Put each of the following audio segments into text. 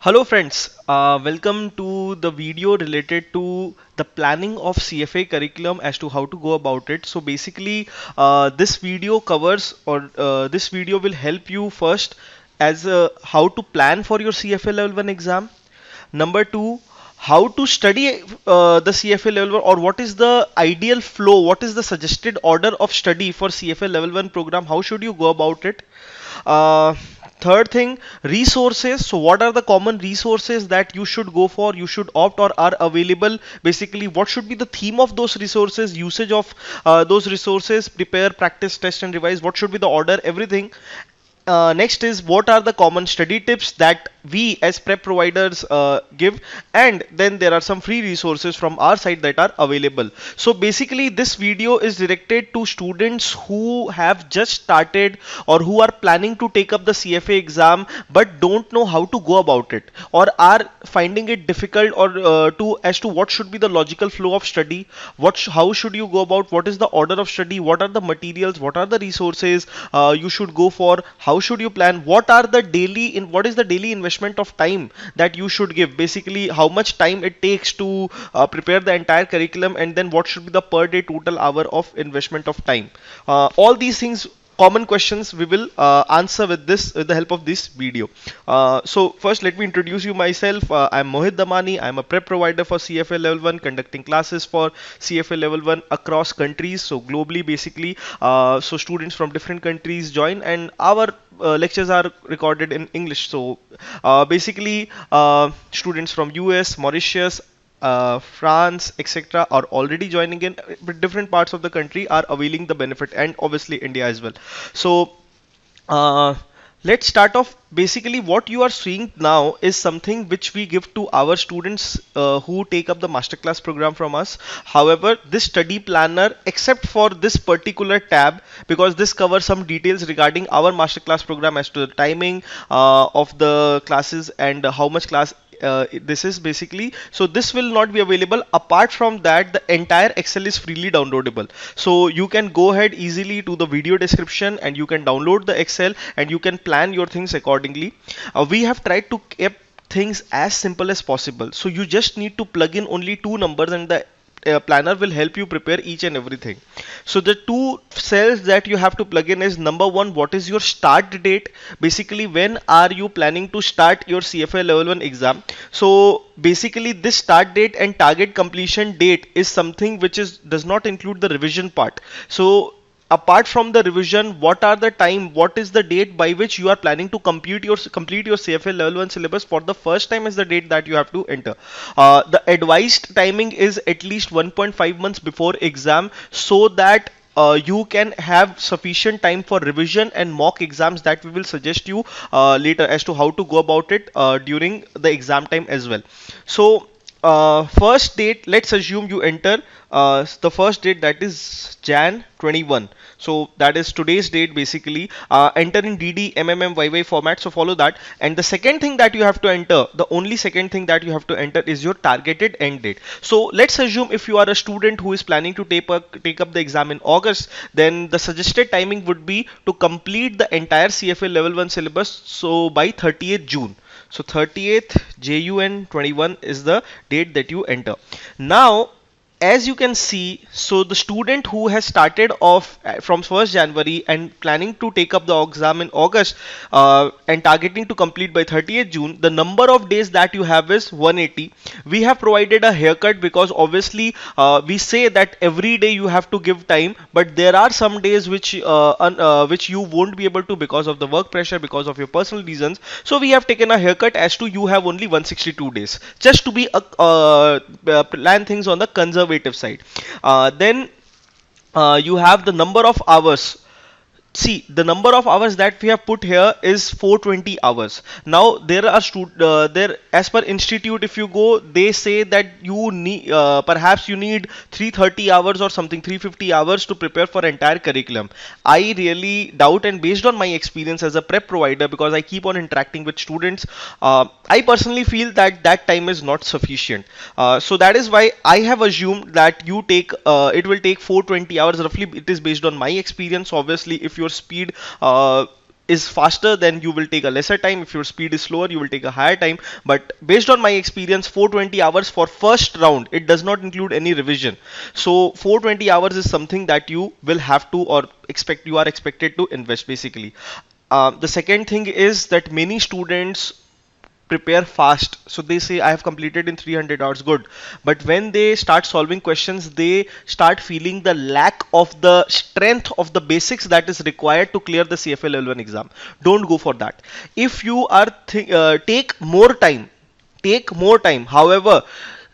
Hello friends, welcome to the video related to the planning of CFA curriculum as to how to go about it. So basically, this video covers this video will help you first as how to plan for your CFA level 1 exam. Number two, how to study the CFA level 1, or what is the ideal flow, what is the suggested order of study for CFA level 1 program, how should you go about it? Uh, Third thing, resources. So what are the common resources that you should go for, you should opt or are available? Basically, what should be the theme of those resources, usage of those resources, prepare, practice, test and revise, what should be the order, everything. Next is what are the common study tips that we as prep providers give, and then there are some free resources from our side that are available. So basically this video is directed to students who have just started or who are planning to take up the CFA exam but don't know how to go about it, or are finding it difficult, or to as to what should be the logical flow of study, how should you go about, what is the order of study, what are the materials, what are the resources you should go for, how should you plan, what is the daily investment of time that you should give, basically how much time it takes to prepare the entire curriculum, and then what should be the per day total hour of investment of time. All these things, common questions, we will answer with the help of this video. So first let me introduce you myself. I'm Mohit Damani. I'm a prep provider for CFA level 1, conducting classes for CFA level 1 across countries, so globally basically. So students from different countries join, and our lectures are recorded in English. So basically, students from US, Mauritius, France, etc., are already joining in, but different parts of the country are availing the benefit, and obviously India as well. So, uh, let's start off. Basically, what you are seeing now is something which we give to our students who take up the masterclass program from us. However, this study planner, except for this particular tab, because this covers some details regarding our masterclass program as to the timing of the classes and how much class this is basically, so this will not be available. Apart from that, the entire Excel is freely downloadable, so you can go ahead easily to the video description and you can download the Excel and you can plan your things accordingly. We have tried to keep things as simple as possible, so you just need to plug in only two numbers and the planner will help you prepare each and everything. So the two cells that you have to plug in is, number one, what is your start date, basically when are you planning to start your CFA level 1 exam. So basically this start date and target completion date is something which is does not include the revision part. So apart from the revision, what is the date by which you are planning to complete your CFA level 1 syllabus for the first time is the date that you have to enter. The advised timing is at least 1.5 months before exam, so that you can have sufficient time for revision and mock exams that we will suggest you later as to how to go about it during the exam time as well. So first date, let's assume you enter the first date, that is Jan 21. So that is today's date basically. Enter in DD, MMM, YY format, so follow that. And the second thing that you have to enter, the only second thing that you have to enter is your targeted end date. So let's assume if you are a student who is planning to take up the exam in August, then the suggested timing would be to complete the entire CFA level 1 syllabus so by 30th June. So 30th JUN 21 is the date that you enter. Now, as you can see, so the student who has started off from 1st January and planning to take up the exam in August and targeting to complete by 30th June, the number of days that you have is 180. We have provided a haircut because obviously we say that every day you have to give time, but there are some days which you won't be able to because of the work pressure, because of your personal reasons. So we have taken a haircut as to you have only 162 days, just to be plan things on the conservative side. Then you have the number of hours. See, the number of hours that we have put here is 420 hours. Now there are there, as per institute, if you go, they say that you need perhaps you need 330 hours or something, 350 hours to prepare for entire curriculum. I really doubt, and based on my experience as a prep provider, because I keep on interacting with students, I personally feel that that time is not sufficient. So that is why I have assumed that it will take 420 hours roughly. It is based on my experience. Obviously, if your speed is faster, then you will take a lesser time. If your speed is slower, you will take a higher time. But based on my experience, 420 hours for first round, it does not include any revision. So 420 hours is something that you will have to, or you are expected to invest basically. The second thing is that many students prepare fast, so they say I have completed in 300 hours, good, but when they start solving questions, they start feeling the lack of the strength of the basics that is required to clear the CFA level 1 exam. Don't go for that. If you are take more time. However,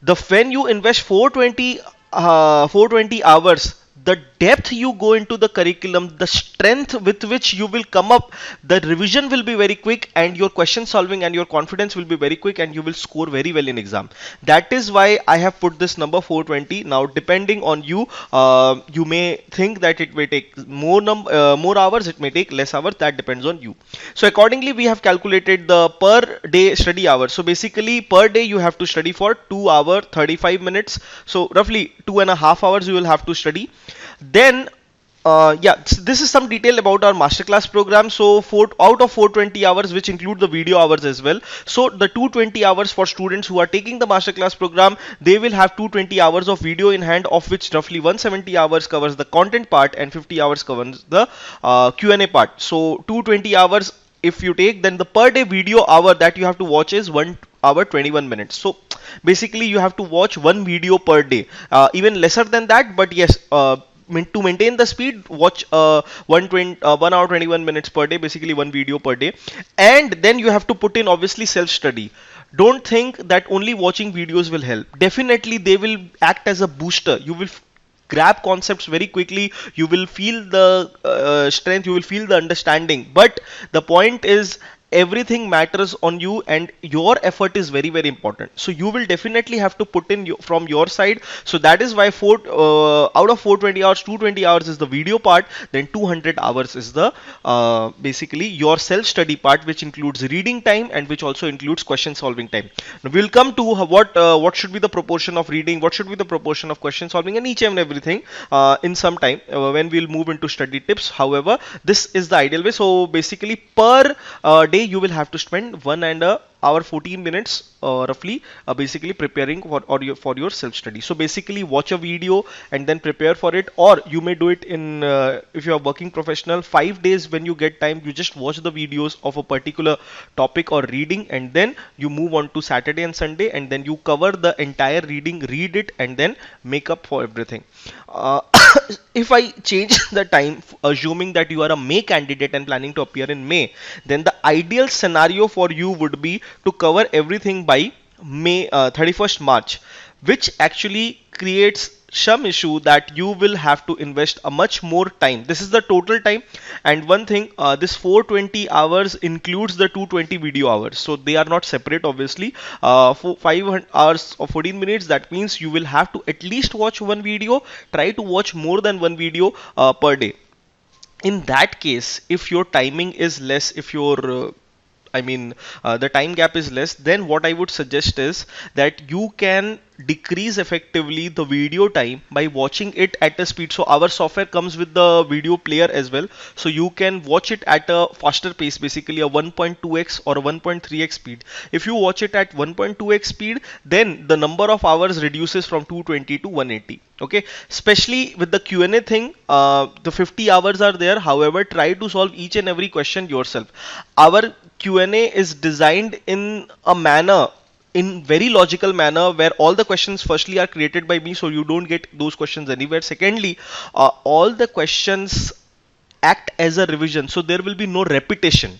the when you invest 420 hours, the depth you go into the curriculum, the strength with which you will come up, the revision will be very quick, and your question solving and your confidence will be very quick, and you will score very well in exam. That is why I have put this number 420. Now, depending on you, you may think that it may take more hours, it may take less hours. That depends on you. So accordingly, we have calculated the per day study hours. So basically, per day you have to study for 2 hour 35 minutes. So roughly 2.5 hours you will have to study. Then yeah, this is some detail about our masterclass program. So out of 420 hours, which include the video hours as well, so the 220 hours for students who are taking the masterclass program, they will have 220 hours of video in hand, of which roughly 170 hours covers the content part and 50 hours covers the Q&A part. So 220 hours if you take, then the per day video hour that you have to watch is 1 hour 21 minutes. So basically you have to watch one video per day, even lesser than that, but yes, to maintain the speed, watch 1 hour 21 minutes per day, basically one video per day. And then you have to put in obviously self study. Don't think that only watching videos will help. Definitely they will act as a booster. You will grab concepts very quickly, you will feel the strength, you will feel the understanding, but the point is everything matters on you, and your effort is very very important. So you will definitely have to put in from your side. So that is why out of 420 hours, 220 hours is the video part, then 200 hours is the basically your self study part, which includes reading time and which also includes question solving time. Now we'll come to what should be the proportion of reading, what should be the proportion of question solving, and each and everything in some time when we'll move into study tips. However, this is the ideal way. So basically per day you will have to spend 1 hour 14 minutes roughly basically preparing for your self study. So basically watch a video and then prepare for it, or you may do it in if you are working professional, 5 days when you get time, you just watch the videos of a particular topic or reading, and then you move on to Saturday and Sunday, and then you cover the entire reading, read it, and then make up for everything. uh, if I change the time, assuming that you are a May candidate and planning to appear in May, then the ideal scenario for you would be to cover everything by May 31st March, which actually creates some issue that you will have to invest a much more time. This is the total time, and one thing, this 420 hours includes the 220 video hours, so they are not separate obviously. For 5 hours or 14 minutes, that means you will have to at least watch one video, try to watch more than one video per day. In that case, if your timing is less, if your the time gap is less, then what I would suggest is that you can decrease effectively the video time by watching it at a speed. So our software comes with the video player as well, so you can watch it at a faster pace, basically a 1.2x or a 1.3x speed. If you watch it at 1.2x speed, then the number of hours reduces from 220 to 180. Okay, especially with the Q&A thing, the 50 hours are there. However, try to solve each and every question yourself. Our Q&A is designed in a manner, in very logical manner, where all the questions firstly are created by me, so you don't get those questions anywhere. Secondly, all the questions act as a revision, so there will be no repetition.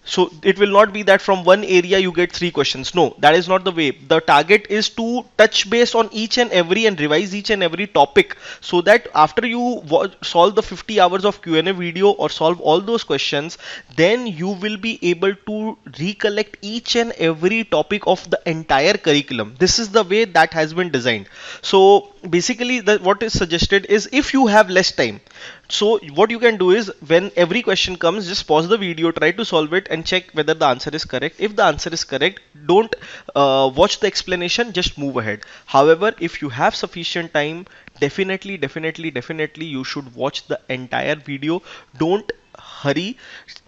So it will not be that from one area you get 3 questions. No, that is not the way. The target is to touch base on each and every and revise each and every topic, so that after you solve the 50 hours of Q&A video or solve all those questions, then you will be able to recollect each and every topic of the entire curriculum. This is the way that has been designed. So basically what is suggested is, if you have less time, so what you can do is, when every question comes, just pause the video, try to solve it and check whether the answer is correct. If the answer is correct, don't watch the explanation, just move ahead. However, if you have sufficient time, definitely you should watch the entire video. Don't hurry.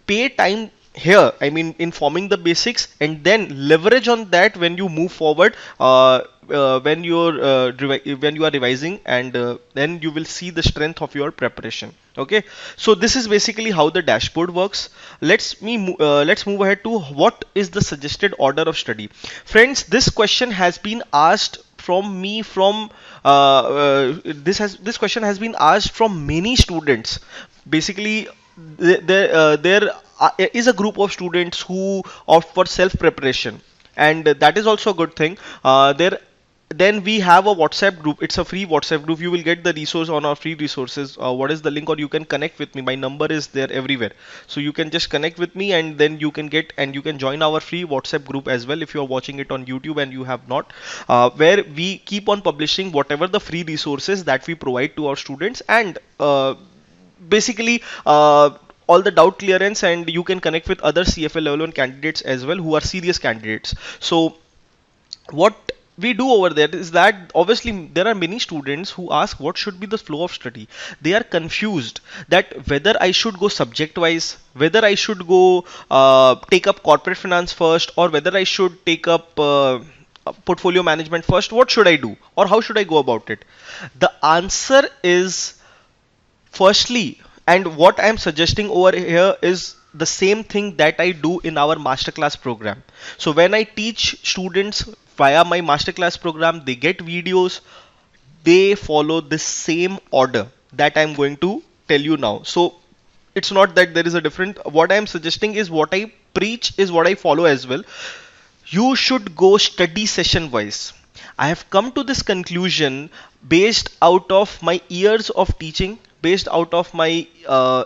Pay time here, I mean, in forming the basics, and then leverage on that when you move forward, when you are revising, and then you will see the strength of your preparation. Okay, so this is basically how the dashboard works. Let's move ahead to what is the suggested order of study. Friends, this question has been asked from me from this question has been asked from many students. Basically, there is a group of students who opt for self preparation, and that is also a good thing. There Then we have a WhatsApp group. It's a free WhatsApp group. You will get the resource on our free resources. What is the link? Or you can connect with me. My number is there everywhere, so you can just connect with me, and then you can join our free WhatsApp group as well if you are watching it on YouTube and you have not, where we keep on publishing whatever the free resources that we provide to our students, and basically all the doubt clearance, and you can connect with other CFA level 1 candidates as well who are serious candidates. So what we do over there is that obviously there are many students who ask what should be the flow of study. They are confused that whether I should go subject wise, whether I should go take up corporate finance first, or whether I should take up portfolio management first. What should I do, or how should I go about it? The answer is, firstly, and what I am suggesting over here is the same thing that I do in our masterclass program. So when I teach students via my masterclass program, they get videos, they follow the same order that I'm going to tell you now. So it's not that there is a different. What I'm suggesting is what I preach is what I follow as well. You should go study session wise. I have come to this conclusion based out of my years of teaching, based out of my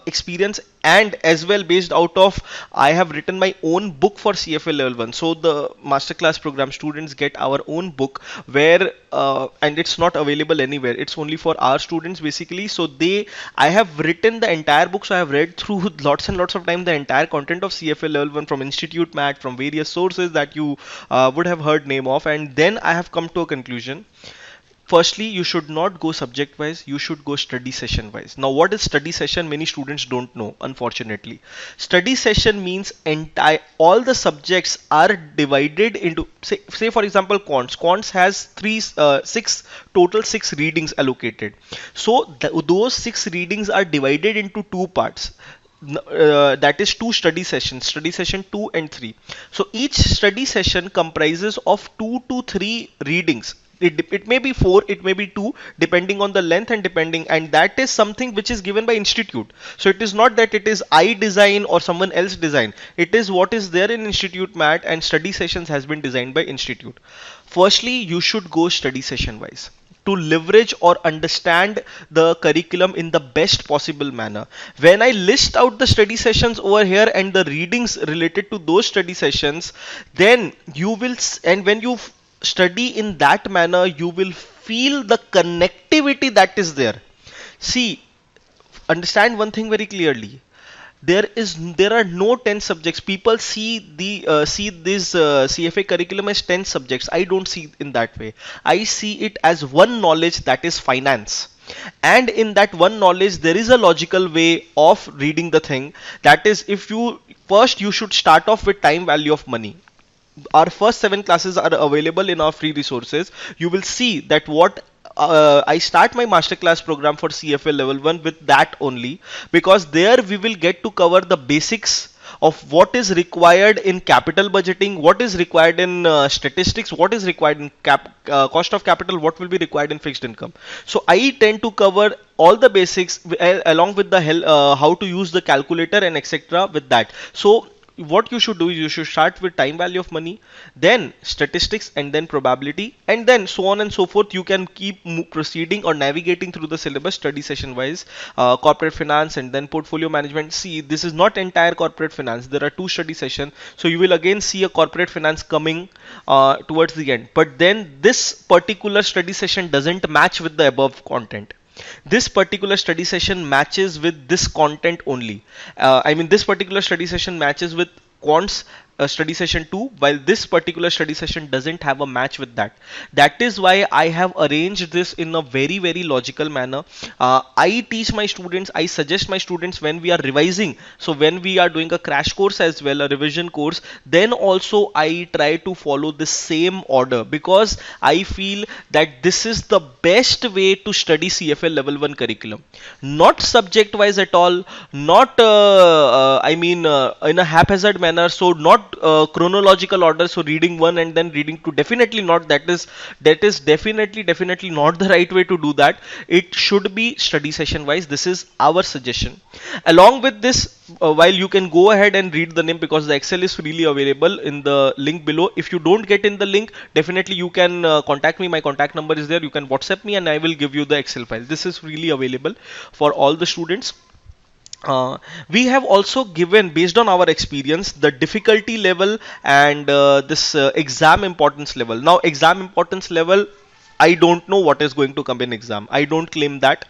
experience, and as well based out of I have written my own book for CFA level 1. So the masterclass program students get our own book where and it's not available anywhere. It's only for our students basically. So I have written the entire book. So I have read through lots and lots of time the entire content of CFA level 1 from Institute Mat, from various sources that you would have heard name of, and then I have come to a conclusion. Firstly, you should not go subject wise, you should go study session wise. Now, what is study session? Many students don't know, unfortunately. Study session means all the subjects are divided into, say for example, quants. Quants has six readings allocated. So those six readings are divided into two parts. That is two study session 2 and 3. So each study session comprises of 2 to 3 readings. It may be 4, it may be 2, depending on the length, and that is something which is given by institute. So it is not that it is I design or someone else design. It is what is there in Institute Mat, and study sessions has been designed by institute. Firstly, you should go study session wise to leverage or understand the curriculum in the best possible manner. When I list out the study sessions over here and the readings related to those study sessions, then you will, and when you study in that manner, you will feel the connectivity that is there. See, understand one thing very clearly. There are no 10 subjects. People see this CFA curriculum as 10 subjects. I don't see it in that way. I see it as one knowledge, that is finance. And in that one knowledge, there is a logical way of reading the thing. That is, if you first, you should start off with time value of money. Our first 7 classes are available in our free resources. You will see that what I start my masterclass program for CFA level 1 with that only, because there we will get to cover the basics of what is required in capital budgeting, what is required in statistics, what is required in cost of capital, what will be required in fixed income. So I tend to cover all the basics along with the how to use the calculator and etc. with that. So what you should do is you should start with time value of money, then statistics, and then probability, and then so on and so forth. You can keep proceeding or navigating through the syllabus study session wise. Corporate finance and then portfolio management. See, this is not entire corporate finance. There are 2 study sessions, so you will again see a corporate finance coming towards the end. But then this particular study session doesn't match with the above content. This particular study session matches with this content only. I mean, this particular study session matches with quants study session 2, while this particular study session doesn't have a match with that. That is why I have arranged this in a very very logical manner. I teach my students, I suggest my students when we are revising, so when we are doing a crash course as well, a revision course, then also I try to follow the same order, because I feel that this is the best way to study CFL level 1 curriculum. Not subject wise at all, not in a haphazard manner, so not chronological order, so reading one and then reading two, definitely not. That is definitely not the right way to do that. It should be study session wise. This is our suggestion. Along with this, while you can go ahead and read the name, because the Excel is freely available in the link below. If you don't get in the link, definitely you can contact me. My contact number is there. You can WhatsApp me and I will give you the Excel file. This is freely available for all the students. We have also given, based on our experience, the difficulty level and this exam importance level. Now, exam importance level, I don't know what is going to come in exam. I don't claim that.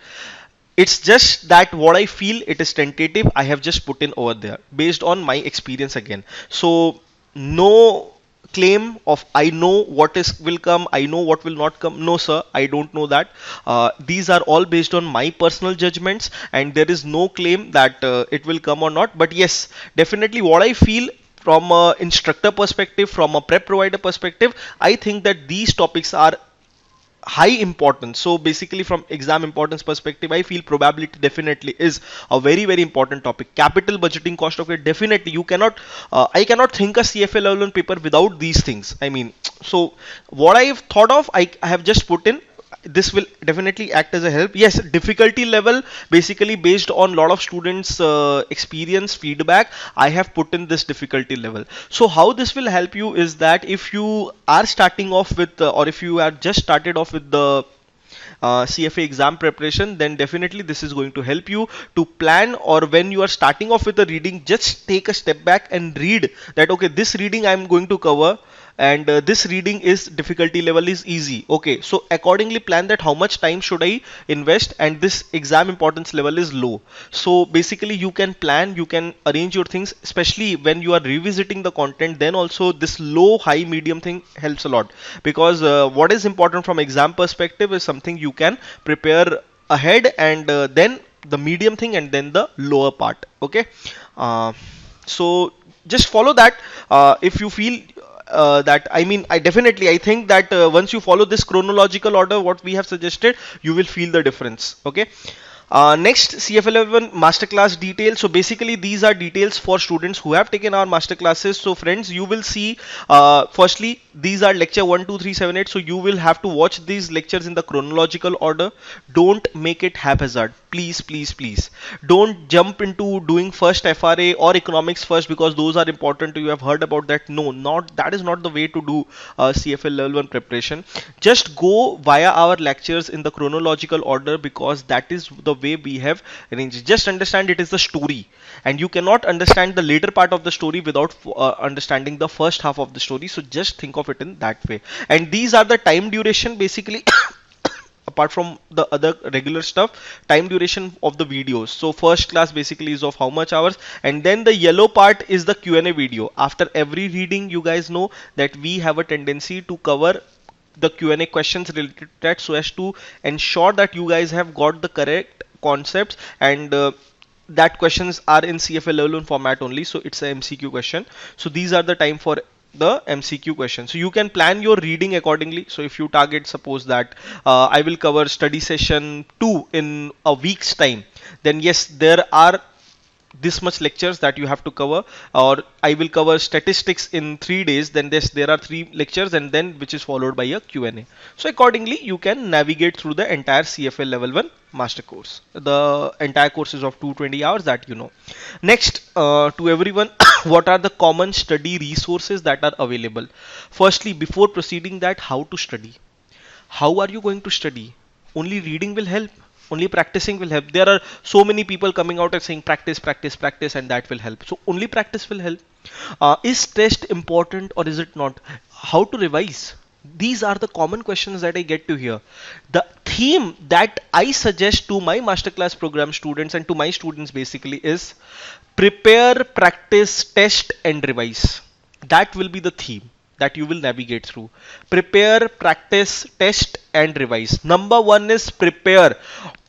It's just that what I feel, it is tentative. I have just put in over there based on my experience again. So no claim of I know what is will come, I know what will not come. No, sir, I don't know that. These are all based on my personal judgments, and there is no claim that it will come or not. But yes, definitely what I feel from a instructor perspective, from a prep provider perspective, I think that these topics are high importance. So basically from exam importance perspective, I feel probability definitely is a very very important topic. Capital budgeting, cost of it, definitely you cannot I cannot think a CFA level 1 paper without these things. I mean, so what I've thought of, I have just put in. This will definitely act as a help. Yes, difficulty level, basically based on lot of students experience feedback, I have put in this difficulty level. So how this will help you is that if you are starting off with or if you are just started off with the CFA exam preparation, then definitely this is going to help you to plan. Or when you are starting off with the reading, just take a step back and read that, okay, this reading I am going to cover, and this reading is difficulty level is easy. Okay, so accordingly plan that how much time should I invest, and this exam importance level is low. So basically you can plan, you can arrange your things, especially when you are revisiting the content. Then also this low high medium thing helps a lot, because what is important from exam perspective is something you can prepare ahead, and then the medium thing, and then the lower part. Okay, so just follow that. If you feel that, I mean, I think that once you follow this chronological order what we have suggested, you will feel the difference. Okay, next, CF11 masterclass details. So basically these are details for students who have taken our masterclasses. So friends, you will see firstly these are lecture 1 2 3 7 8. So you will have to watch these lectures in the chronological order. Don't make it haphazard, please please please. Don't jump into doing first FRA or economics first, because those are important to you. Have heard about that. No, not that is not the way to do CFL level 1 preparation. Just go via our lectures in the chronological order, because that is the way we have arranged. Just understand it is the story, and you cannot understand the later part of the story without understanding the first half of the story. So just think of it in that way. And these are the time duration basically. Apart from the other regular stuff, time duration of the videos. So first class basically is of how much hours, and then the yellow part is the Q&A video. After every reading, you guys know that we have a tendency to cover the Q&A questions related to that, so as to ensure that you guys have got the correct concepts, and that questions are in CFA level 1 format only, so it's a MCQ question. So these are the time for the MCQ question. So you can plan your reading accordingly. So if you target, suppose that I will cover study session 2 in a week's time, then yes, there are this much lectures that you have to cover. Or I will cover statistics in 3 days, then there are 3 lectures, and then which is followed by a Q&A. So accordingly you can navigate through the entire CFL level 1 master course. The entire course is of 220 hours, that you know. Next, to everyone, what are the common study resources that are available? Firstly, before proceeding that, how to study. How are you going to study? Only reading will help, only practicing will help. There are so many people coming out and saying practice practice practice, and that will help. So only practice will help. Is test important or is it not? How to revise? These are the common questions that I get to hear. The theme that I suggest to my masterclass program students and to my students basically is prepare, practice, test and revise. That will be the theme that you will navigate through. Prepare, practice, test, and revise. Number one is prepare.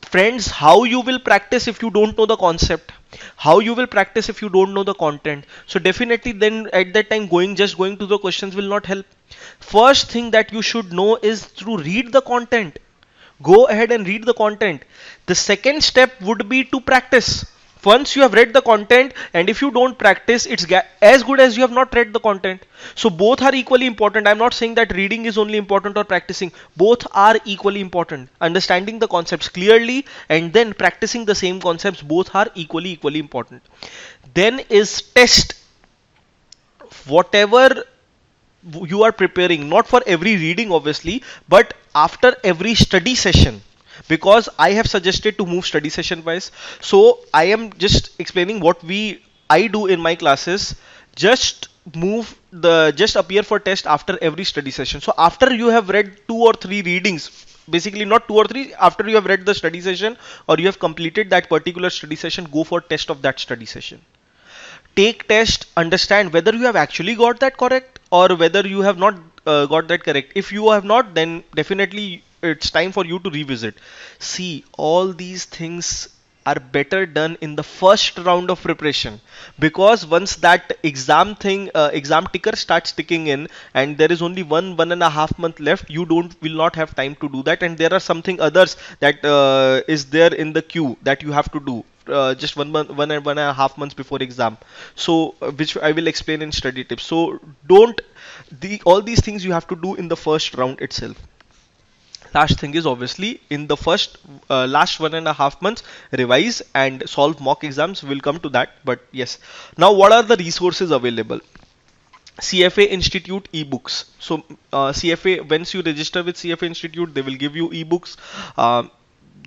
Friends, how you will practice if you don't know the concept? How you will practice if you don't know the content? So definitely then at that time just going to the questions will not help. First thing that you should know is to read the content. Go ahead and read the content. The second step would be to practice. Once you have read the content, and if you don't practice, it's as good as you have not read the content. So both are equally important. I'm not saying that reading is only important or practicing. Both are equally important. Understanding the concepts clearly and then practicing the same concepts, both are equally important. Then is test whatever you are preparing, not for every reading obviously, but after every study session, because I have suggested to move study session wise. So I am just explaining what we I do in my classes. Just move the just appear for test after every study session. So after you have read 2 or 3 readings, basically not 2 or 3, after you have read the study session or you have completed that particular study session, go for test of that study session. Take test, understand whether you have actually got that correct or whether you have not got that correct. If you have not, then definitely it's time for you to revisit. See, all these things are better done in the first round of preparation, because once that exam ticker starts ticking in and there is only 1.5 month left, you don't will not have time to do that, and there are something others that is there in the queue that you have to do just 1 month, 1.5 months before exam. So which I will explain in study tips. So don't the all these things you have to do in the first round itself. Last thing is obviously in the first last 1.5 months, revise and solve mock exams. We'll come to that, but yes. Now, what are the resources available? CFA Institute ebooks. So CFA, once you register with CFA Institute, they will give you ebooks.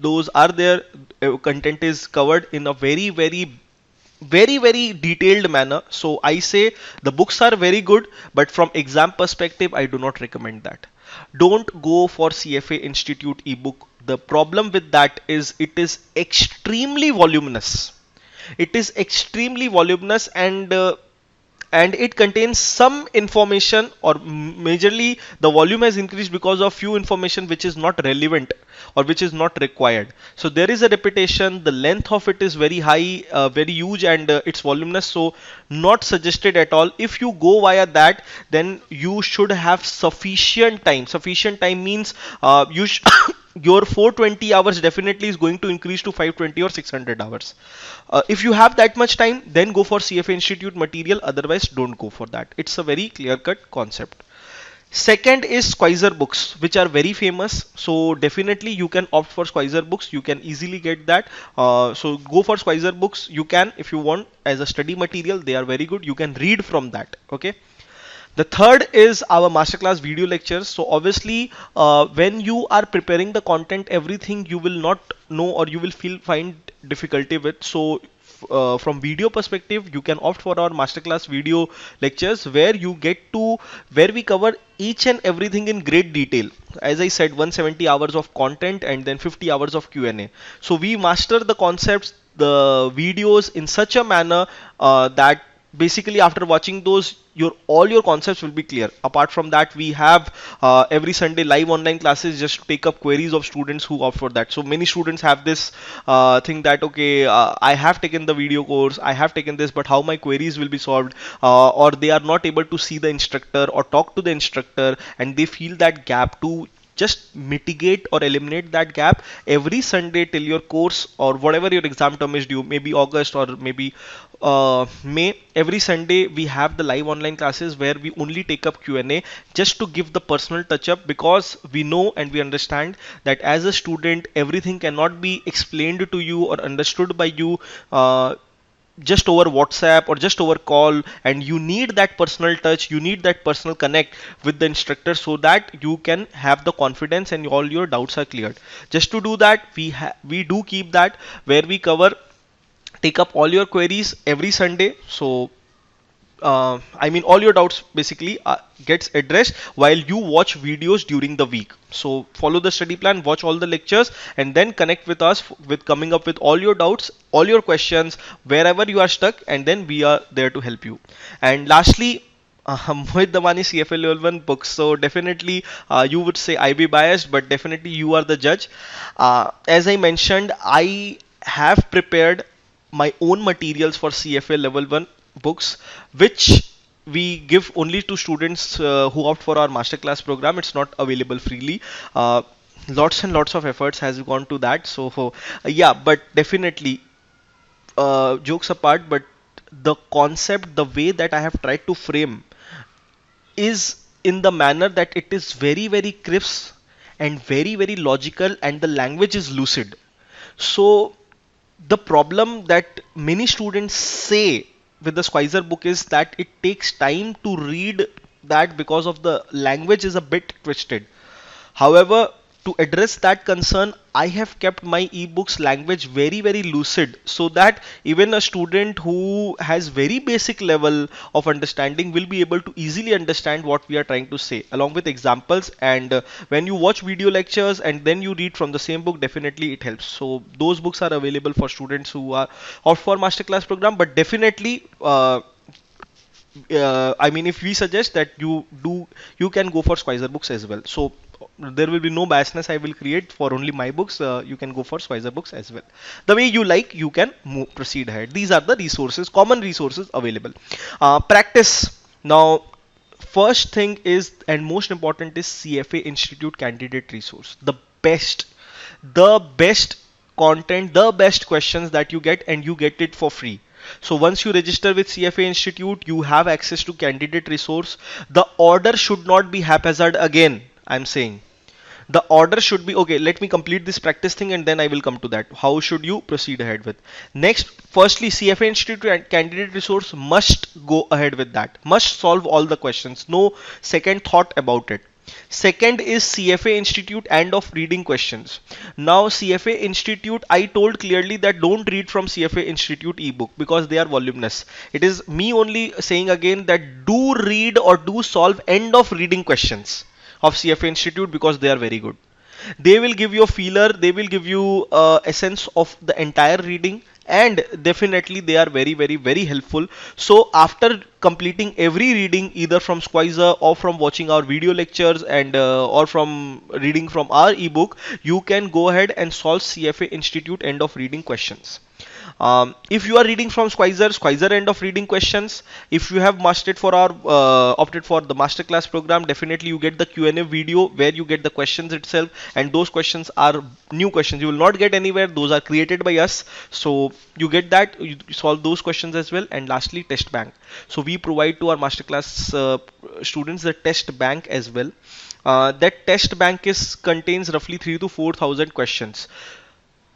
Those are there. Content is covered in a very detailed manner. So I say the books are very good, but from exam perspective I do not recommend that. Don't go for CFA Institute ebook. The problem with that is it is extremely voluminous. It is extremely voluminous, and it contains some information, or majorly the volume has increased because of few information which is not relevant or which is not required. So there is a repetition, the length of it is very high, very huge, and it's voluminous, so not suggested at all. If you go via that, then you should have sufficient time. Sufficient time means your 420 hours definitely is going to increase to 520 or 600 hours. If you have that much time, then go for CFA Institute material, otherwise don't go for that. It's a very clear cut concept. Second is Squeezer books, which are very famous. So definitely you can opt for Squeezer books. You can easily get that. So go for Squeezer books. You can, if you want, as a study material. They are very good. You can read from that. Okay. The third is our masterclass video lectures. So obviously, when you are preparing the content, everything you will not know or you will find difficulty with. So from video perspective, you can opt for our masterclass video lectures, where we cover each and everything in great detail. As I said, 170 hours of content and then 50 hours of Q&A. So we master the concepts, the videos in such a manner that basically after watching those, all your concepts will be clear. Apart from that, we have every Sunday live online classes just to take up queries of students who opt for that. So many students have this thing that, okay, I have taken the video course, I have taken this, but how my queries will be solved, or they are not able to see the instructor or talk to the instructor, and they feel that gap. To just mitigate or eliminate that gap, every Sunday till your course or whatever your exam term is due, maybe August or maybe May, every Sunday we have the live online classes where we only take up Q&A, just to give the personal touch up, because we know and we understand that as a student everything cannot be explained to you or understood by you just over WhatsApp or just over call, and you need that personal touch, you need that personal connect with the instructor, so that you can have the confidence and all your doubts are cleared. Just to do that, we do keep that, where we take up all your queries every Sunday. So I mean all your doubts basically gets addressed while you watch videos during the week. So follow the study plan, watch all the lectures, and then connect with us with coming up with all your doubts, all your questions, wherever you are stuck, and then we are there to help you. And lastly, Mohit Damani CFA Level 1 books. So definitely you would say I be biased, but definitely you are the judge. As I mentioned, I have prepared my own materials for CFA Level 1 books, which we give only to students who opt for our masterclass program. It's not available freely. Lots and lots of efforts has gone to that. So yeah, but definitely jokes apart, but the concept, the way that I have tried to frame is in the manner that it is very, very crisp and very, very logical, and the language is lucid. So, the problem that many students say with the Squeezer book is that it takes time to read that because of the language is a bit twisted. However, to address that concern, I have kept my ebooks language very, very lucid so that even a student who has very basic level of understanding will be able to easily understand what we are trying to say along with examples. And when you watch video lectures and then you read from the same book, definitely it helps. So those books are available for students who are opt for masterclass program, but definitely I mean, if we suggest that you do, you can go for Squeezer books as well. So there will be no biasness I will create for only my books. You can go for Squeezer books as well. The way you like, you can proceed ahead. These are the resources, common resources available. Practice. Now, first thing is, and most important is CFA Institute candidate resource. The best content, the best questions that you get, and you get it for free. So once you register with CFA Institute, you have access to candidate resource. The order should not be haphazard again, I'm saying. The order should be okay. Let me complete this practice thing and then I will come to that. How should you proceed ahead with? Next, firstly, CFA Institute and candidate resource must go ahead with that. Must solve all the questions. No second thought about it. Second is CFA Institute and of reading questions. Now CFA Institute, I told clearly that don't read from CFA Institute ebook because they are voluminous. It is me only saying again that do read or do solve end of reading questions of CFA Institute because they are very good. They will give you a feeler, they will give you a sense of the entire reading, and definitely they are very, very, very helpful. So after completing every reading either from Squeezer or from watching our video lectures and or from reading from our ebook, you can go ahead and solve CFA Institute end of reading questions. If you are reading from Squeezer end of reading questions. If you have mastered for our opted for the masterclass program, definitely you get the Q&A video where you get the questions itself, and those questions are new questions. You will not get anywhere. Those are created by us. So you get that, you solve those questions as well. And lastly, test bank. So we provide to our masterclass students the test bank as well. That test bank is contains roughly 3 to 4,000 questions.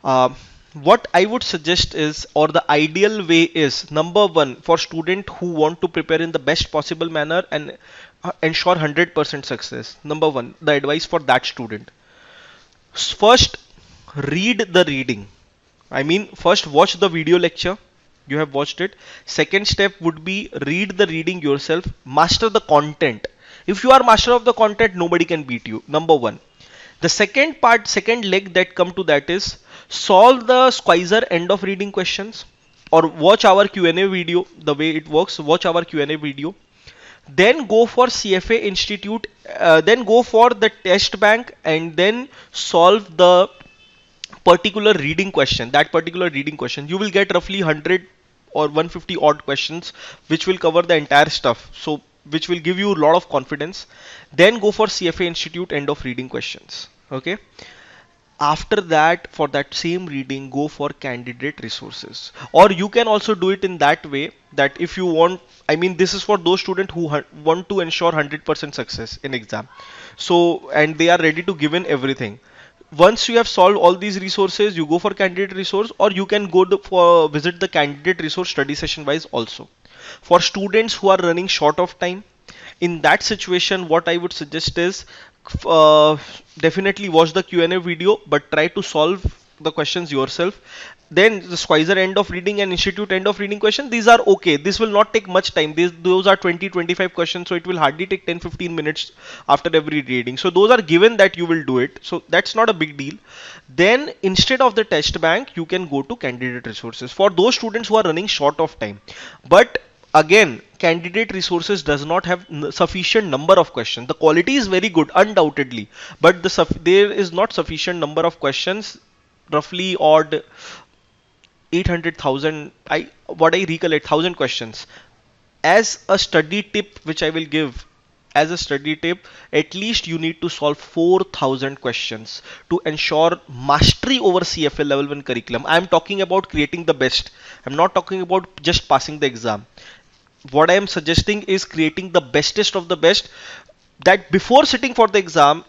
Uh, what I would suggest is, or the ideal way is, number one, for student who want to prepare in the best possible manner and ensure 100% success. Number one, the advice for that student. First, read the reading. I mean, first watch the video lecture. You have watched it. Second step would be read the reading yourself. Master the content. If you are master of the content, nobody can beat you. Number one. The second part, second leg that come to that is solve the Squeezer end of reading questions or watch our Q&A video. The way it works, watch our Q&A video. Then go for CFA Institute, then go for the test bank, and then solve the particular reading question. That particular reading question, you will get roughly 100 or 150 odd questions which will cover the entire stuff. So which will give you a lot of confidence. Then go for CFA Institute end of reading questions. Okay. After that, for that same reading, go for candidate resources. Or you can also do it in that way that if you want, I mean, this is for those students who want to ensure 100% success in exam. So, and they are ready to give in everything. Once you have solved all these resources, you go for candidate resource, or you can go for visit the candidate resource study session wise also. For students who are running short of time, in that situation, what I would suggest is uh, definitely watch the Q&A video, but try to solve the questions yourself. Then the Squeezer end of reading and Institute end of reading question, these are okay. This will not take much time. Those are 20-25 questions, so it will hardly take 10-15 minutes after every reading. So those are given that you will do it. So that's not a big deal. Then instead of the test bank, you can go to candidate resources for those students who are running short of time. But again, candidate resources does not have sufficient number of questions. The quality is very good, undoubtedly, but there is not sufficient number of questions, roughly odd 800,000, what I recollect, 1,000 questions. As a study tip, which I will give as a study tip, at least you need to solve 4,000 questions to ensure mastery over CFA level 1 curriculum. I am talking about creating the best. I'm not talking about just passing the exam. What I am suggesting is creating the bestest of the best, that before sitting for the exam,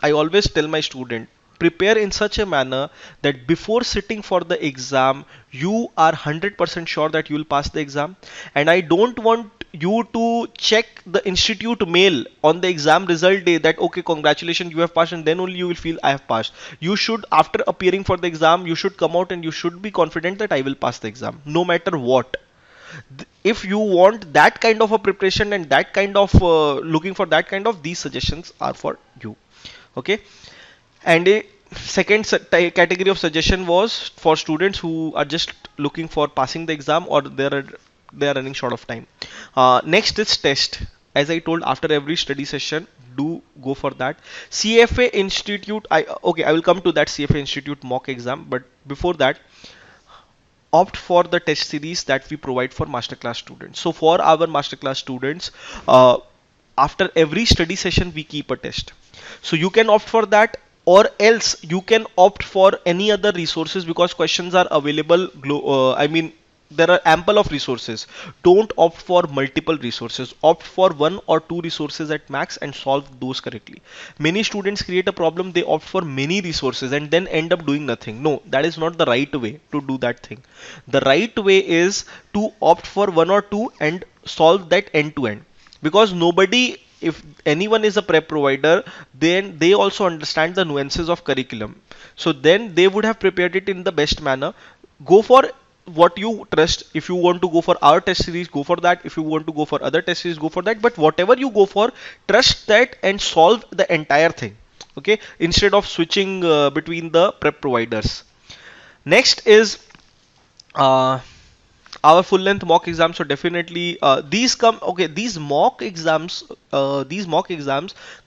I always tell my student, prepare in such a manner that before sitting for the exam, you are 100% sure that you will pass the exam. And I don't want you to check the institute mail on the exam result day that, okay, congratulations, you have passed, and then only you will feel I have passed. You should, after appearing for the exam, you should come out and you should be confident that I will pass the exam, no matter what. If you want that kind of a preparation and that kind of looking for that kind of, these suggestions are for you. Okay. And a second category of suggestion was for students who are just looking for passing the exam, or they are running short of time. Next is test. As I told, after every study session, do go for that. CFA Institute, I will come to that CFA Institute mock exam, but before that, opt for the test series that we provide for masterclass students. So for our masterclass students, after every study session we keep a test. So you can opt for that, or else you can opt for any other resources, because questions are available. I mean, there are ample of resources. Don't opt for multiple resources. Opt for one or two resources at max and solve those correctly. Many students create a problem. They opt for many resources and then end up doing nothing. No, that is not the right way to do that thing. The right way is to opt for one or two and solve that end to end, because nobody, if anyone is a prep provider, then they also understand the nuances of curriculum. So then they would have prepared it in the best manner. Go for what you trust. If you want to go for our test series, go for that. If you want to go for other test series, go for that. But whatever you go for, trust that and solve the entire thing. Okay, instead of switching between the prep providers. Next is our full length mock exams. So definitely these come, okay, these mock exams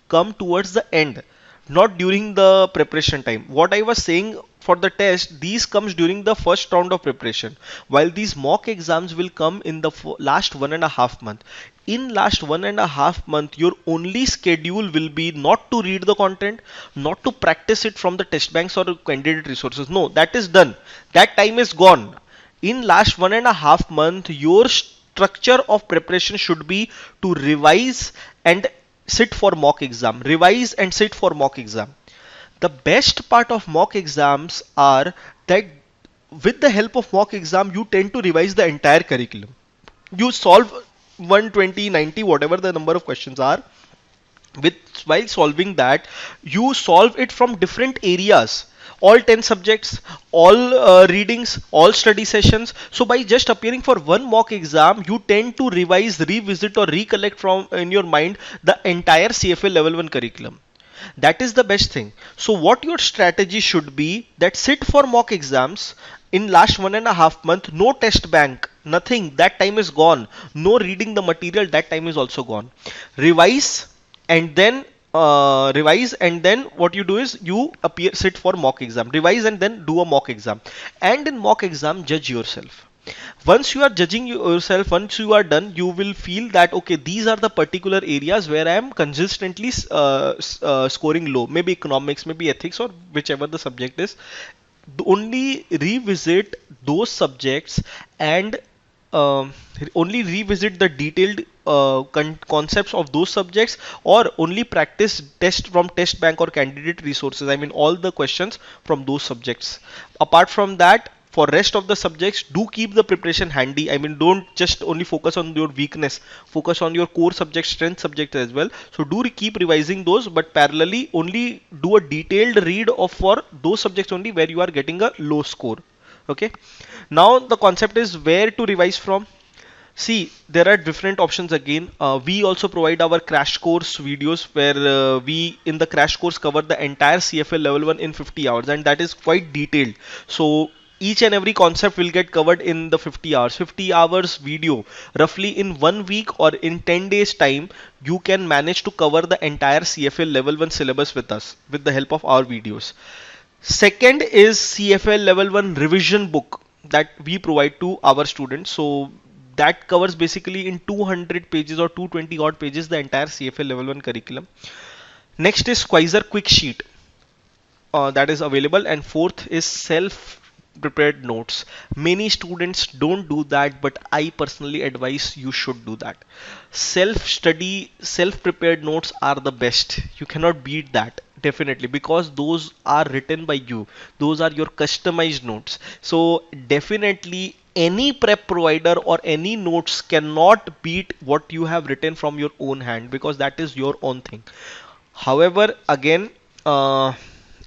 come towards the end, not during the preparation time. What I was saying, for the test, these comes during the first round of preparation, while these mock exams will come in the last 1.5 month. In last 1.5 month, your only schedule will be not to read the content, not to practice it from the test banks or candidate resources. No, that is done. That time is gone. In last 1.5 month, your structure of preparation should be to revise and sit for mock exam. Revise and sit for mock exam. The best part of mock exams are that with the help of mock exam, you tend to revise the entire curriculum. You solve 120, 90, whatever the number of questions are. With while solving that, you solve it from different areas, all 10 subjects, all readings, all study sessions. So by just appearing for one mock exam, you tend to revise, revisit, or recollect from in your mind the entire CFA level 1 curriculum. That is the best thing. So what your strategy should be, that sit for mock exams in last 1.5 month, no test bank, nothing, that time is gone. No reading the material, that time is also gone. Revise and then what you do is you sit for mock exam, revise and then do a mock exam. And in mock exam, judge yourself. Once you are judging yourself, once you are done, you will feel that, okay, these are the particular areas where I am consistently scoring low. Maybe economics, maybe ethics, or whichever the subject is. Only revisit those subjects and only revisit the detailed concepts of those subjects, or only practice test from test bank or candidate resources. I mean all the questions from those subjects. Apart from that, for rest of the subjects, do keep the preparation handy. I mean, don't just only focus on your weakness, focus on your core subject, strength subject as well. So do keep revising those, but parallelly only do a detailed read of for those subjects only where you are getting a low score. Okay, now the concept is where to revise from. See, there are different options again. We also provide our crash course videos where we in the crash course cover the entire CFA level 1 in 50 hours, and that is quite detailed. So each and every concept will get covered in the 50 hours. 50 hours video, roughly in 1 week or in 10 days time, you can manage to cover the entire CFA level 1 syllabus with us with the help of our videos. Second is CFA level 1 revision book that we provide to our students. So that covers basically in 200 pages or 220 odd pages the entire CFA level 1 curriculum. Next is Quasar quick sheet that is available, and fourth is self prepared notes. Many students don't do that, but I personally advise you should do that. Self study, self prepared notes are the best. You cannot beat that, definitely, because those are written by you, those are your customized notes. So definitely any prep provider or any notes cannot beat what you have written from your own hand, because that is your own thing. However, again,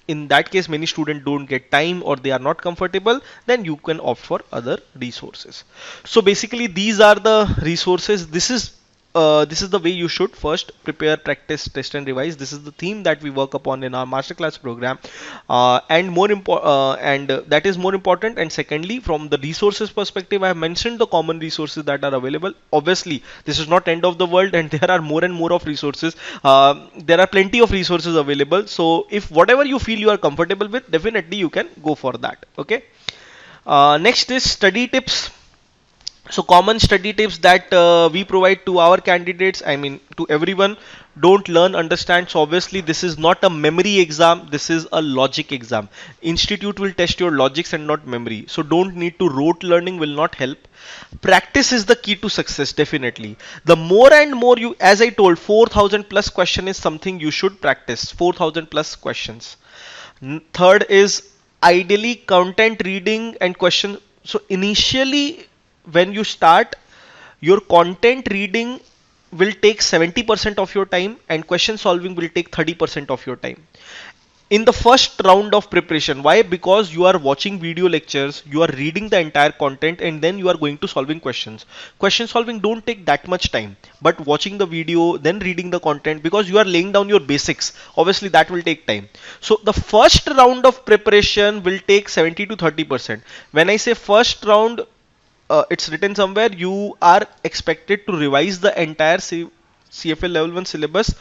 in that case, many students don't get time or they are not comfortable, then you can opt for other resources. So basically, these are the resources. This is the way you should first prepare, practice, test, and revise. This is the theme that we work upon in our masterclass program, and that is more important. And secondly, from the resources perspective, I have mentioned the common resources that are available. Obviously, this is not end of the world, and there are more and more of resources. There are plenty of resources available. So if whatever you feel you are comfortable with, definitely you can go for that. Okay. Next is study tips. So common study tips that we provide to our candidates, I mean to everyone: don't learn, understand. So obviously this is not a memory exam, this is a logic exam. Institute will test your logics and not memory, so don't need to rote learning, will not help. Practice is the key to success, definitely. The more and more you, as I told, 4,000 plus question is something you should practice. 4,000 plus questions. Third is ideally content reading and question. So initially when you start, your content reading will take 70% of your time and question solving will take 30% of your time in the first round of preparation. Why? Because you are watching video lectures, you are reading the entire content, and then you are going to solving questions. Question solving don't take that much time, but watching the video, then reading the content, because you are laying down your basics, obviously that will take time. So the first round of preparation will take 70 to 30%. When I say first round, it's written somewhere, you are expected to revise the entire CFA level 1 syllabus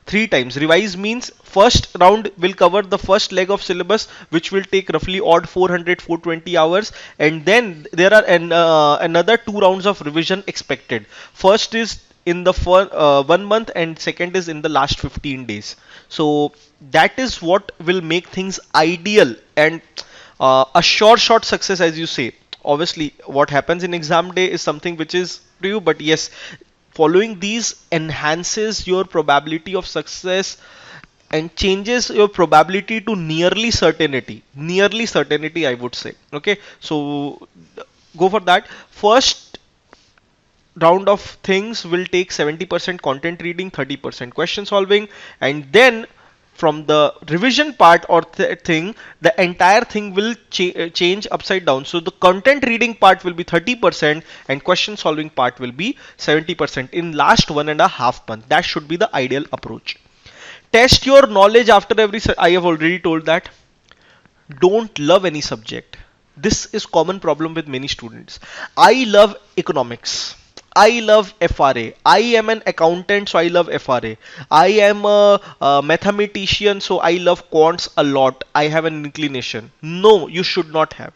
3 times. Revise means first round will cover the first leg of syllabus, which will take roughly odd 400 420 hours, and then there are another 2 rounds of revision expected. First is in the 1 month and second is in the last 15 days. So that is what will make things ideal and a short success, as you say. Obviously what happens in exam day is something which is to you, but yes, following these enhances your probability of success and changes your probability to nearly certainty, I would say. Okay, so go for that. First round of things will take 70% content reading, 30% question solving, and then from the revision part or thing, the entire thing will change upside down. So the content reading part will be 30% and question solving part will be 70% in last 1.5 months. That should be the ideal approach. Test your knowledge after every I have already told that. Don't love any subject. This is common problem with many students. I love economics, I love FRA. I am an accountant, so I love FRA. I am a mathematician, so I love quants a lot. I have an inclination. No, you should not have.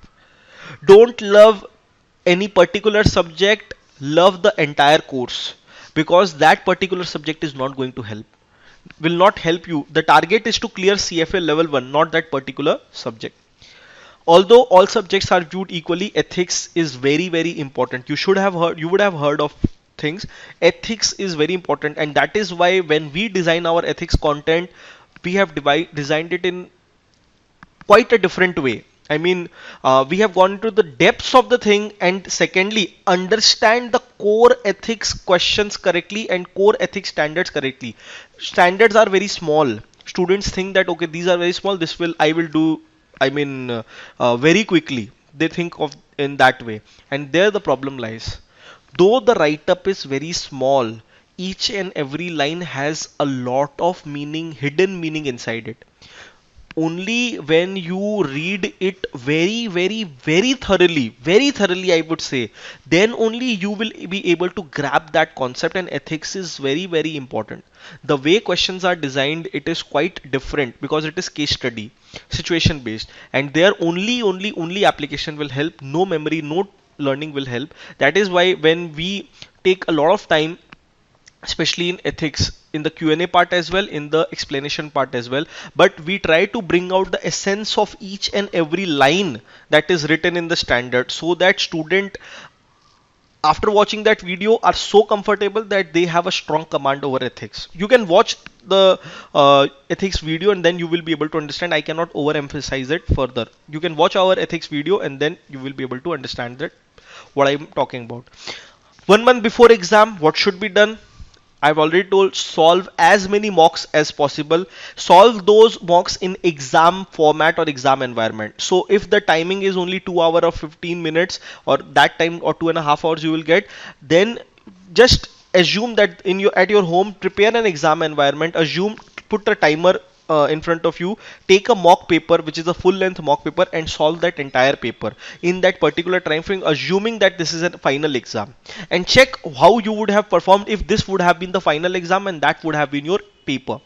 Don't love any particular subject, love the entire course, because that particular subject is not going to help. Will not help you. The target is to clear CFA level 1, not that particular subject. Although all subjects are viewed equally, ethics is very important. You would have heard of things. Ethics is very important, and that is why when we design our ethics content, we have designed it in quite a different way. I mean, we have gone into the depths of the thing, and secondly, understand the core ethics questions correctly and core ethics standards correctly. Standards are very small. Students think that okay, these are very small. I will do. I mean, very quickly. They think of in that way, and there the problem lies. Though the write-up is very small, each and every line has a lot of meaning, hidden meaning inside it. only when you read it very, very, very thoroughly, I would say, then only you will be able to grab that concept. And ethics is very, very important. The way questions are designed, it is quite different because it is case study, situation based, and there only application will help. No memory, no learning will help. That is why when we take a lot of time, especially in ethics, in the Q&A part as well, in the explanation part as well, but we try to bring out the essence of each and every line that is written in the standard, so that student, after watching that video, are so comfortable that they have a strong command over ethics. You can watch the ethics video and then you will be able to understand. I cannot overemphasize it further. You can watch our ethics video and then you will be able to understand that what I'm talking about. 1 month before exam, what should be done? I've already told, solve as many mocks as possible. Solve those mocks in exam format or exam environment. So if the timing is only 2 hour or 15 minutes, or that time or 2.5 hours you will get, then just assume that in your at your home, prepare an exam environment. Assume, put a timer in front of you, take a mock paper which is a full length mock paper and solve that entire paper in that particular time frame, assuming that this is a final exam, and check how you would have performed if this would have been the final exam and that would have been your paper.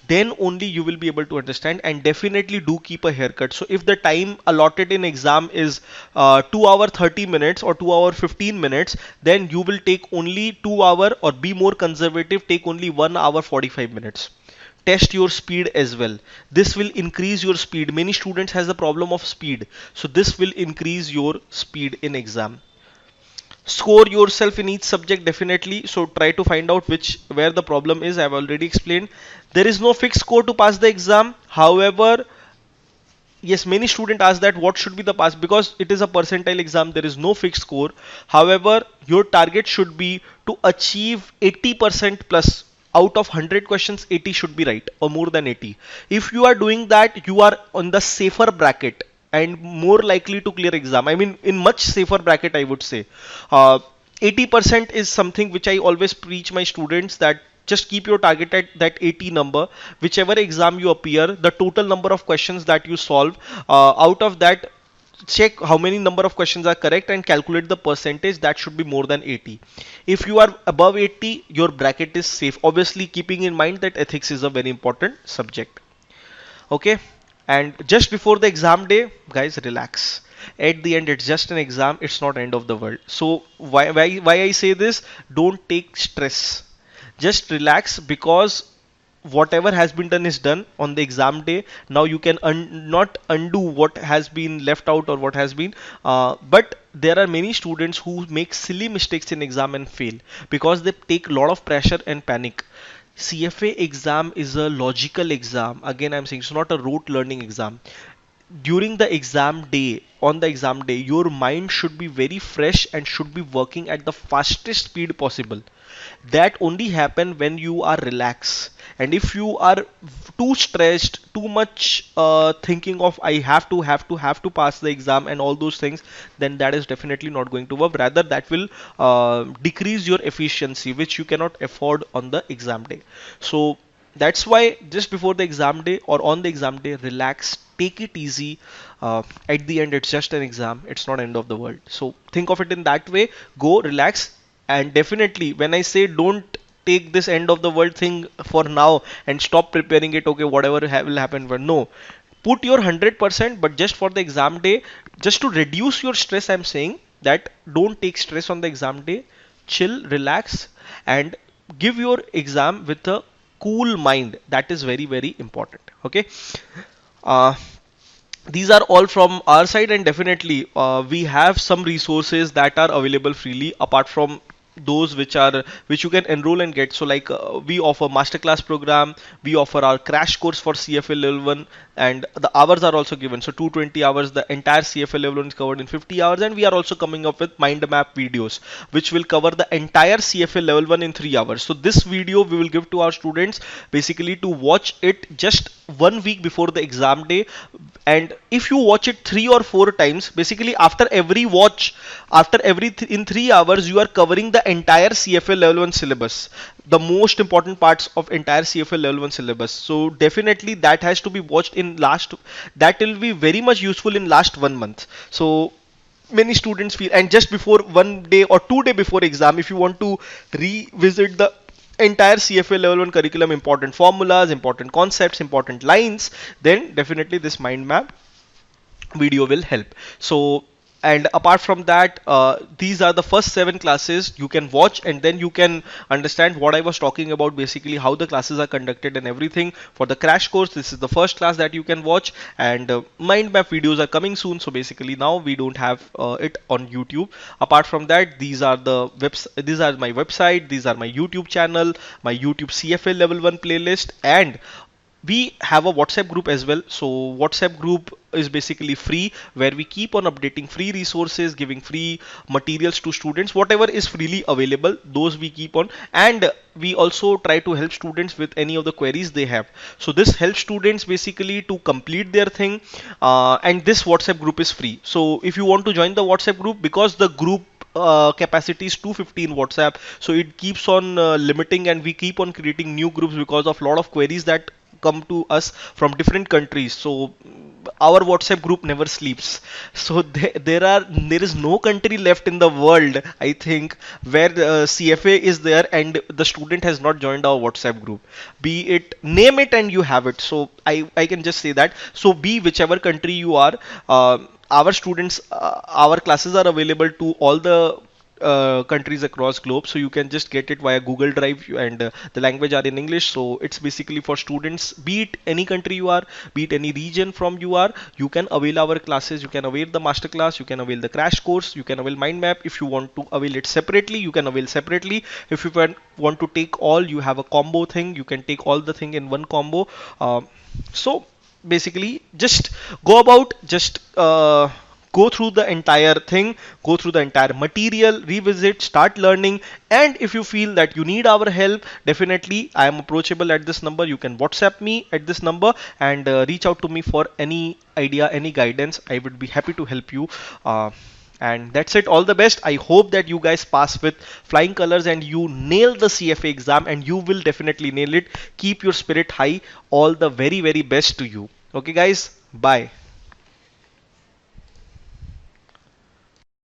Then only you will be able to understand. And definitely do keep a haircut. So if the time allotted in exam is 2 hour 30 minutes or 2 hour 15 minutes, then you will take only 2 hour, or be more conservative, take only 1 hour 45 minutes. Test your speed as well. This will increase your speed. Many students has the problem of speed, so this will increase your speed in exam. Score yourself in each subject, definitely. So try to find out which where the problem is. I've already explained. There is no fixed score to pass the exam. However, yes, many students ask that what should be the pass, because it is a percentile exam, there is no fixed score. However, your target should be to achieve 80% plus. Out of 100 questions, 80 should be right, or more than 80. If you are doing that, you are on the safer bracket and more likely to clear exam. I mean, in much safer bracket, I would say. 80% is something which I always preach my students, that just keep your target at that 80 number. Whichever exam you appear, the total number of questions that you solve, out of that, check how many number of questions are correct and calculate the percentage. That should be more than 80. If you are above 80, your bracket is safe, obviously keeping in mind that ethics is a very important subject. Okay, and just before the exam day, guys, relax. At the end, it's just an exam, it's not end of the world. So why I say this, don't take stress, just relax, because whatever has been done is done on the exam day. Now you can not undo what has been left out or what has been, but there are many students who make silly mistakes in exam and fail because they take a lot of pressure and panic. CFA exam is a logical exam. Again, I'm saying it's not a rote learning exam. During the exam day, on the exam day, your mind should be very fresh and should be working at the fastest speed possible. That only happen when you are relaxed. And if you are too stressed, too much thinking of I have to pass the exam and all those things, then that is definitely not going to work. Rather, that will decrease your efficiency, which you cannot afford on the exam day. So that's why just before the exam day or on the exam day, relax, take it easy. At the end, it's just an exam, it's not end of the world. So think of it in that way. Go relax. And definitely, when I say don't take this end of the world thing for now and stop preparing it, okay, whatever will happen, but no, put your 100%, but just for the exam day, just to reduce your stress, I'm saying that don't take stress on the exam day. Chill, relax, and give your exam with a cool mind. That is very, very important. Okay. uh, these are all from our side, and definitely we have some resources that are available freely apart from those which you can enroll and get. So like we offer masterclass program, we offer our crash course for CFA level 1, and the hours are also given. So 220 hours, the entire CFA level 1 is covered in 50 hours, and we are also coming up with mind map videos which will cover the entire CFA level 1 in 3 hours. So this video we will give to our students basically to watch it just 1 week before the exam day. And if you watch it 3 or 4 times, basically after every watch, in 3 hours, you are covering the entire CFA level 1 syllabus, the most important parts of entire CFA level 1 syllabus. So definitely that has to be watched in last, that will be very much useful in last 1 month. So many students feel, and just before 1 day or 2 day before exam, if you want to revisit the entire CFA level 1 curriculum, important formulas, important concepts, important lines, then definitely this mind map video will help. So, and apart from that, these are the first 7 classes you can watch, and then you can understand what I was talking about, basically how the classes are conducted and everything. For the crash course, this is the first class that you can watch, and mind map videos are coming soon. So basically now we don't have it on YouTube. Apart from that, these are my website, these are my YouTube channel, my YouTube CFA level 1 playlist, and we have a WhatsApp group as well. So WhatsApp group is basically free, where we keep on updating free resources, giving free materials to students. Whatever is freely available, those we keep on, and we also try to help students with any of the queries they have. So this helps students basically to complete their thing, and this WhatsApp group is free. So if you want to join the WhatsApp group, because the group capacity is 250 in WhatsApp, so it keeps on limiting, and we keep on creating new groups because of a lot of queries that come to us from different countries. So our WhatsApp group never sleeps. So there is no country left in the world, I think, where CFA is there and the student has not joined our WhatsApp group. Be it, name it and you have it. So I can just say that. So be whichever country you are, our students, our classes are available to all the countries across globe, so you can just get it via Google Drive, and the language are in English. So it's basically for students, be it any country you are, be it any region from you are, you can avail our classes, you can avail the master class, you can avail the crash course, you can avail mind map. If you want to avail it separately, you can avail separately. If you want to take all, you have a combo thing, you can take all the thing in one combo. So basically just go about, just go through the entire thing, go through the entire material, revisit, start learning. And if you feel that you need our help, definitely I am approachable at this number. You can WhatsApp me at this number, and reach out to me for any idea, any guidance. I would be happy to help you. And that's it. All the best. I hope that you guys pass with flying colors and you nail the CFA exam, and you will definitely nail it. Keep your spirit high. All the very, very best to you. Okay, guys. Bye.